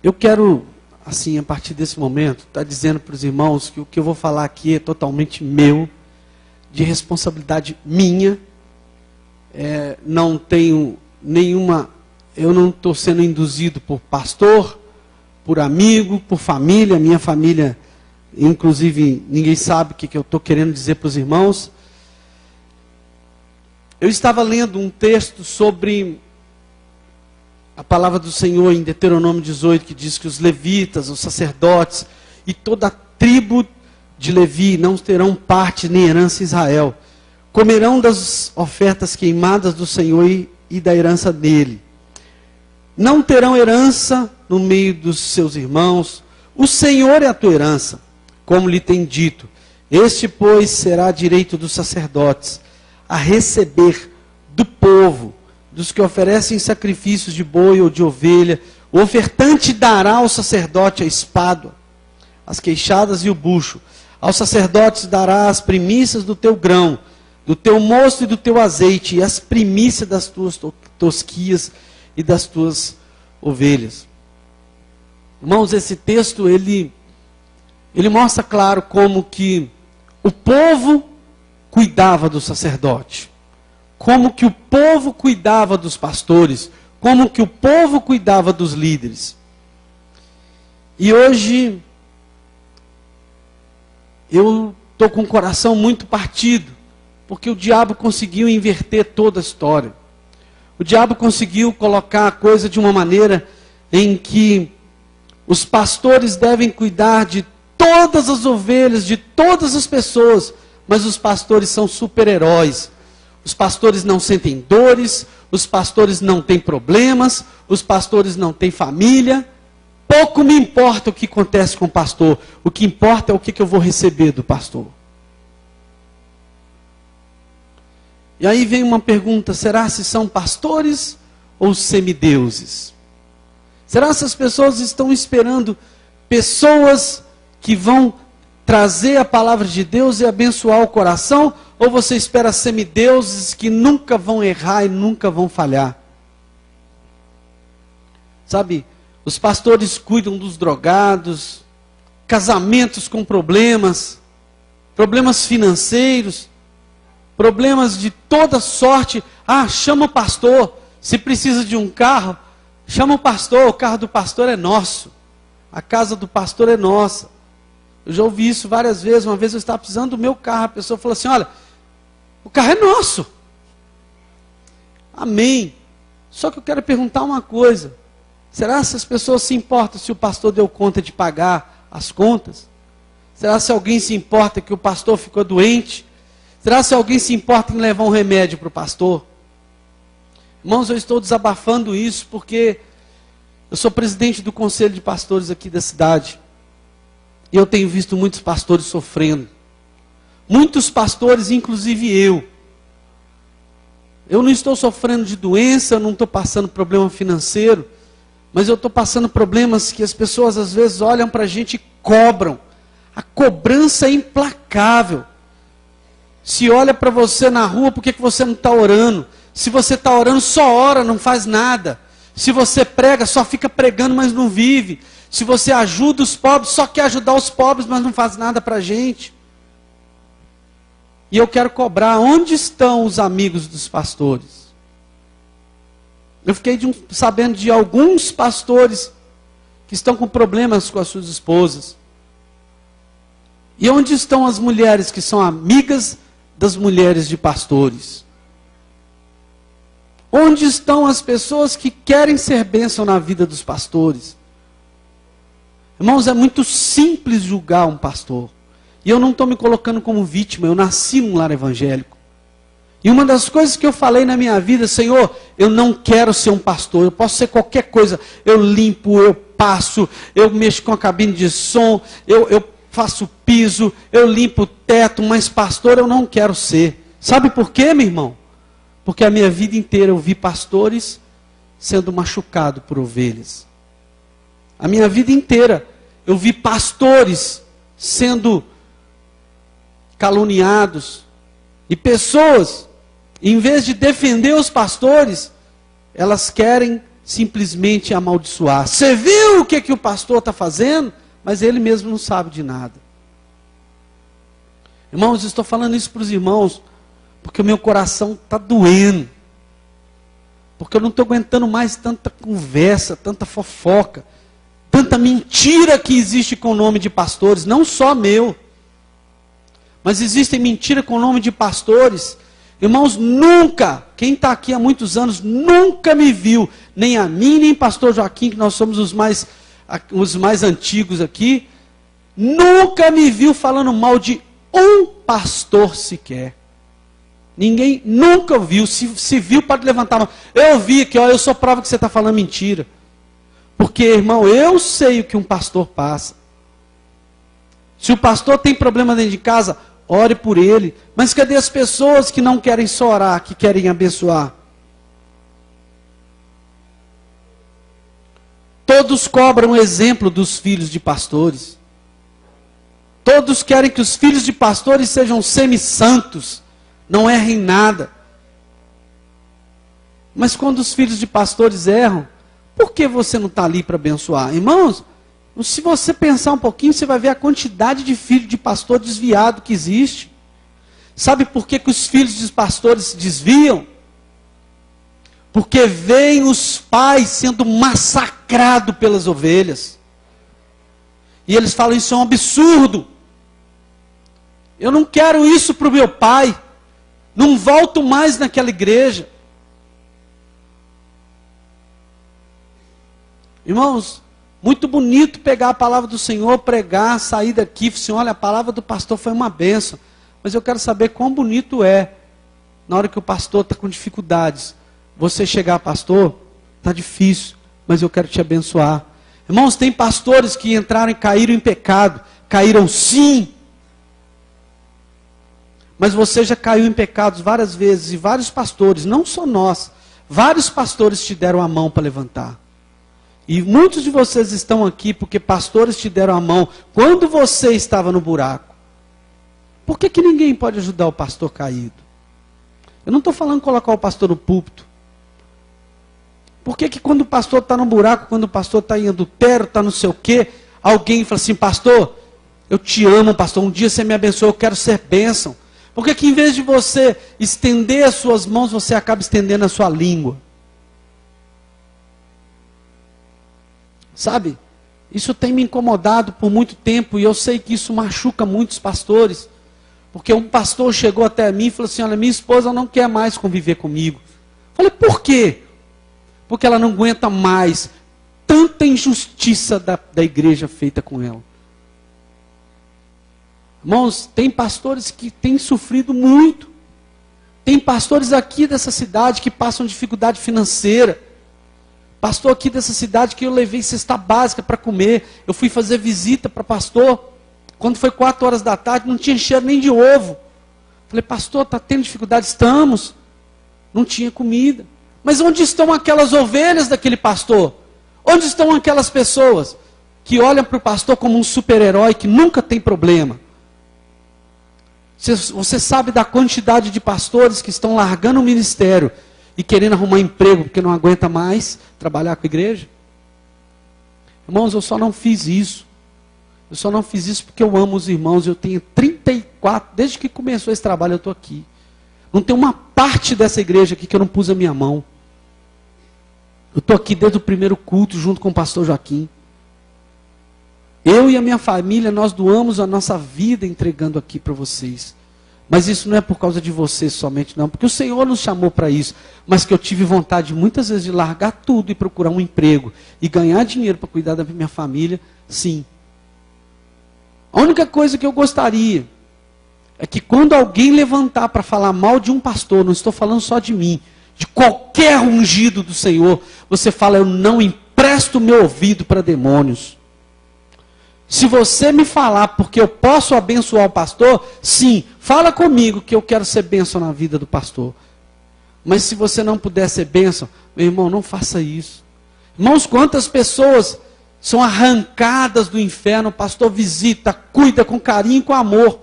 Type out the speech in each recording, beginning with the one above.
Eu quero, assim, a partir desse momento, estar dizendo para os irmãos que o que eu vou falar aqui é totalmente meu, de responsabilidade minha. Não tenho nenhuma, eu não estou sendo induzido por pastor, por amigo, por família. Minha família, inclusive, ninguém sabe o que eu estou querendo dizer para os irmãos. Eu estava lendo um texto sobre a palavra do Senhor em Deuteronômio 18, que diz que os levitas, os sacerdotes e toda a tribo de Levi não terão parte nem herança em Israel. Comerão das ofertas queimadas do Senhor e da herança dele. Não terão herança no meio dos seus irmãos. O Senhor é a tua herança, como lhe tem dito. Este, pois, será direito dos sacerdotes, a receber do povo, dos que oferecem sacrifícios de boi ou de ovelha. O ofertante dará ao sacerdote a espada, as queixadas e o bucho. Aos sacerdotes dará as primícias do teu grão, do teu mosto e do teu azeite, e as primícias das tuas tosquias e das tuas ovelhas. Irmãos, esse texto, ele mostra claro como que o povo cuidava do sacerdote, como que o povo cuidava dos pastores, como que o povo cuidava dos líderes. E hoje, eu estou com o coração muito partido, porque o diabo conseguiu inverter toda a história. O diabo conseguiu colocar a coisa de uma maneira em que os pastores devem cuidar de todas as ovelhas, de todas as pessoas, mas os pastores são super-heróis. Os pastores não sentem dores, os pastores não têm problemas, os pastores não têm família. Pouco me importa o que acontece com o pastor, o que importa é o que eu vou receber do pastor. E aí vem uma pergunta: será se são pastores ou semideuses? Será se as pessoas estão esperando pessoas que vão trazer a palavra de Deus e abençoar o coração? Ou você espera semideuses que nunca vão errar e nunca vão falhar? Sabe, os pastores cuidam dos drogados, casamentos com problemas, problemas financeiros, problemas de toda sorte. Chama o pastor. Se precisa de um carro, chama o pastor. O carro do pastor é nosso. A casa do pastor é nossa. Eu já ouvi isso várias vezes. Uma vez eu estava precisando do meu carro. A pessoa falou assim: olha, o carro é nosso. Amém. Só que eu quero perguntar uma coisa. Será se as pessoas se importam se o pastor deu conta de pagar as contas? Será se alguém se importa que o pastor ficou doente? Será se alguém se importa em levar um remédio para o pastor? Irmãos, eu estou desabafando isso porque eu sou presidente do conselho de pastores aqui da cidade. E eu tenho visto muitos pastores sofrendo. Muitos pastores, inclusive eu. Eu não estou sofrendo de doença, eu não estou passando problema financeiro, mas eu estou passando problemas que as pessoas às vezes olham para a gente e cobram. A cobrança é implacável. Se olha para você na rua, por que você não está orando? Se você está orando, só ora, não faz nada. Se você prega, só fica pregando, mas não vive. Se você ajuda os pobres, só quer ajudar os pobres, mas não faz nada para a gente. E eu quero cobrar: onde estão os amigos dos pastores? Eu fiquei sabendo de alguns pastores que estão com problemas com as suas esposas. E onde estão as mulheres que são amigas das mulheres de pastores? Onde estão as pessoas que querem ser bênção na vida dos pastores? Irmãos, é muito simples julgar um pastor. E eu não estou me colocando como vítima, eu nasci num lar evangélico. E uma das coisas que eu falei na minha vida: Senhor, eu não quero ser um pastor, eu posso ser qualquer coisa. Eu limpo, eu passo, eu mexo com a cabine de som, eu faço piso, eu limpo o teto, mas pastor eu não quero ser. Sabe por quê, meu irmão? Porque a minha vida inteira eu vi pastores sendo machucados por ovelhas. A minha vida inteira eu vi pastores sendo caluniados. E pessoas, em vez de defender os pastores, elas querem simplesmente amaldiçoar. Você viu o que o pastor está fazendo? Mas ele mesmo não sabe de nada. Irmãos, estou falando isso para os irmãos, porque o meu coração está doendo. Porque eu não estou aguentando mais tanta conversa, tanta fofoca, tanta mentira que existe com o nome de pastores, não só meu. Mas existem mentiras com o nome de pastores. Irmãos, nunca, quem está aqui há muitos anos, nunca me viu, nem a mim, nem pastor Joaquim, que nós somos os mais antigos aqui, nunca me viu falando mal de um pastor sequer. Ninguém nunca viu. Se viu, pode levantar a mão. Eu vi aqui, ó, eu sou prova que você está falando mentira. Porque, irmão, eu sei o que um pastor passa. Se o pastor tem problema dentro de casa, ore por ele. Mas cadê as pessoas que não querem só orar, que querem abençoar? Todos cobram exemplo dos filhos de pastores. Todos querem que os filhos de pastores sejam semi-santos, não errem nada. Mas quando os filhos de pastores erram, por que você não está ali para abençoar? Irmãos, se você pensar um pouquinho, você vai ver a quantidade de filhos de pastor desviado que existe. Sabe por que os filhos de pastores se desviam? Porque veem os pais sendo massacrados pelas ovelhas. E eles falam, isso é um absurdo. Eu não quero isso para o meu pai. Não volto mais naquela igreja. Irmãos, muito bonito pegar a palavra do Senhor, pregar, sair daqui, falar assim, olha, a palavra do pastor foi uma bênção. Mas eu quero saber quão bonito é, na hora que o pastor está com dificuldades, você chegar, pastor, está difícil, mas eu quero te abençoar. Irmãos, tem pastores que entraram e caíram em pecado. Caíram sim. Mas você já caiu em pecados várias vezes, e vários pastores, não só nós, vários pastores te deram a mão para levantar. E muitos de vocês estão aqui porque pastores te deram a mão quando você estava no buraco. Por que ninguém pode ajudar o pastor caído? Eu não estou falando colocar o pastor no púlpito. Por que quando o pastor está no buraco, quando o pastor está em adultério, está não sei o quê, alguém fala assim, pastor, eu te amo, pastor, um dia você me abençoou, eu quero ser bênção. Por que em vez de você estender as suas mãos, você acaba estendendo a sua língua? Sabe, isso tem me incomodado por muito tempo, e eu sei que isso machuca muitos pastores, porque um pastor chegou até mim e falou assim, olha, minha esposa não quer mais conviver comigo. Eu falei, por quê? Porque ela não aguenta mais tanta injustiça da igreja feita com ela. Irmãos, tem pastores que têm sofrido muito. Tem pastores aqui dessa cidade que passam dificuldade financeira. Pastor aqui dessa cidade que eu levei cesta básica para comer. Eu fui fazer visita para pastor. Quando foi 4 horas da tarde, não tinha cheiro nem de ovo. Falei, pastor, está tendo dificuldade? Estamos. Não tinha comida. Mas onde estão aquelas ovelhas daquele pastor? Onde estão aquelas pessoas que olham para o pastor como um super-herói que nunca tem problema? Você sabe da quantidade de pastores que estão largando o ministério e querendo arrumar emprego porque não aguenta mais trabalhar com a igreja? Irmãos, eu só não fiz isso. Eu só não fiz isso porque eu amo os irmãos. Eu tenho 34, desde que começou esse trabalho eu estou aqui. Não tem uma parte dessa igreja aqui que eu não pus a minha mão. Eu estou aqui desde o primeiro culto junto com o pastor Joaquim. Eu e a minha família, nós doamos a nossa vida entregando aqui para vocês. Mas isso não é por causa de vocês somente, não. Porque o Senhor nos chamou para isso. Mas que eu tive vontade muitas vezes de largar tudo e procurar um emprego. E ganhar dinheiro para cuidar da minha família, sim. A única coisa que eu gostaria é que quando alguém levantar para falar mal de um pastor, não estou falando só de mim, de qualquer ungido do Senhor, você fala, eu não empresto meu ouvido para demônios. Se você me falar porque eu posso abençoar o pastor, sim, fala comigo que eu quero ser bênção na vida do pastor. Mas se você não puder ser bênção, meu irmão, não faça isso. Irmãos, quantas pessoas são arrancadas do inferno, o pastor visita, cuida com carinho e com amor.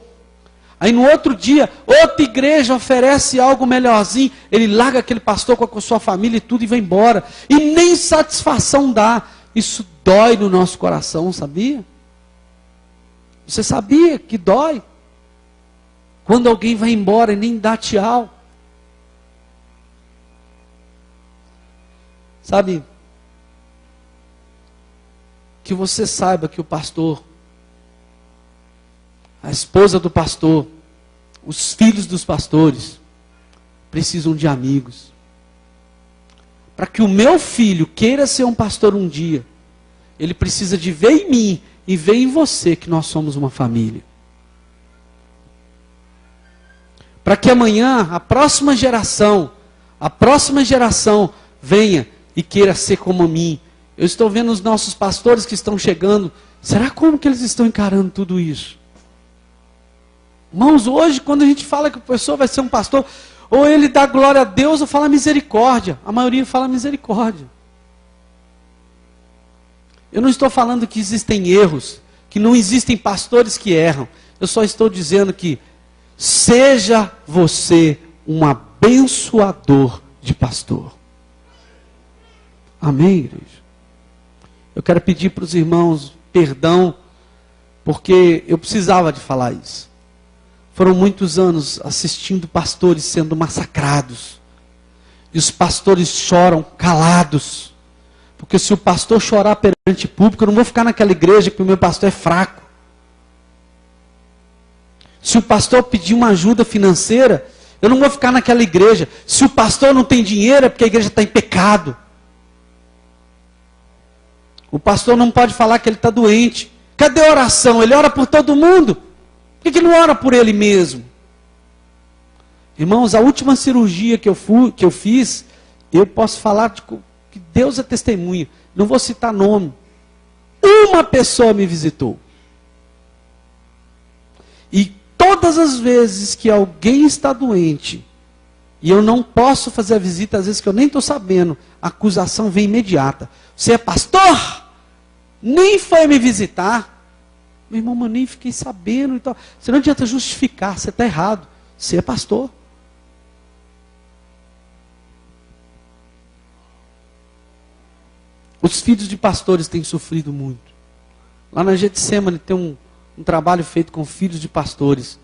Aí no outro dia, outra igreja oferece algo melhorzinho, ele larga aquele pastor com a sua família e tudo e vai embora. E nem satisfação dá. Isso dói no nosso coração, sabia? Você sabia que dói? Quando alguém vai embora e nem dá tchau. Sabe? Que você saiba que o pastor, a esposa do pastor, os filhos dos pastores, precisam de amigos. Para que o meu filho queira ser um pastor um dia, ele precisa de ver em mim e ver em você que nós somos uma família. Para que amanhã a próxima geração venha e queira ser como a mim. Eu estou vendo os nossos pastores que estão chegando. Será como que eles estão encarando tudo isso? Irmãos, hoje quando a gente fala que a pessoa vai ser um pastor, ou ele dá glória a Deus ou fala misericórdia. A maioria fala misericórdia. Eu não estou falando que existem erros, que não existem pastores que erram. Eu só estou dizendo que seja você um abençoador de pastor. Amém, igreja? Eu quero pedir para os irmãos perdão, porque eu precisava de falar isso. Foram muitos anos assistindo pastores sendo massacrados. E os pastores choram calados. Porque se o pastor chorar perante público, eu não vou ficar naquela igreja que o meu pastor é fraco. Se o pastor pedir uma ajuda financeira, eu não vou ficar naquela igreja. Se o pastor não tem dinheiro, é porque a igreja está em pecado. O pastor não pode falar que ele está doente. Cadê a oração? Ele ora por todo mundo. Por que ele não ora por ele mesmo? Irmãos, a última cirurgia que eu fiz, eu posso falar que Deus é testemunha. Não vou citar nome. Uma pessoa me visitou. E todas as vezes que alguém está doente, e eu não posso fazer a visita, às vezes que eu nem estou sabendo, a acusação vem imediata. Você é pastor? Nem foi me visitar. Meu irmão, eu nem fiquei sabendo. Então, você não adianta justificar, você está errado. Você é pastor. Os filhos de pastores têm sofrido muito. Lá na Getsemane tem um trabalho feito com filhos de pastores.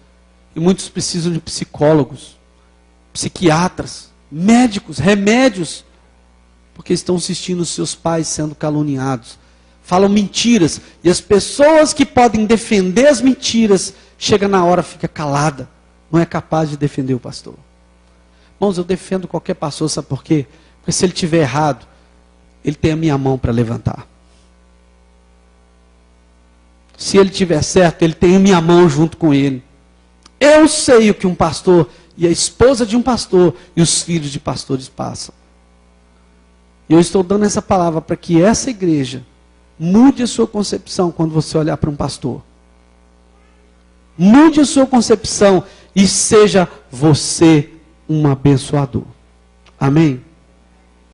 E muitos precisam de psicólogos, psiquiatras, médicos, remédios. Porque estão assistindo os seus pais sendo caluniados. Falam mentiras. E as pessoas que podem defender as mentiras, chega na hora, fica calada. Não é capaz de defender o pastor. Irmãos, eu defendo qualquer pastor, sabe por quê? Porque se ele estiver errado, ele tem a minha mão para levantar. Se ele estiver certo, ele tem a minha mão junto com ele. Eu sei o que um pastor e a esposa de um pastor e os filhos de pastores passam. E eu estou dando essa palavra para que essa igreja mude a sua concepção quando você olhar para um pastor. Mude a sua concepção e seja você um abençoador. Amém?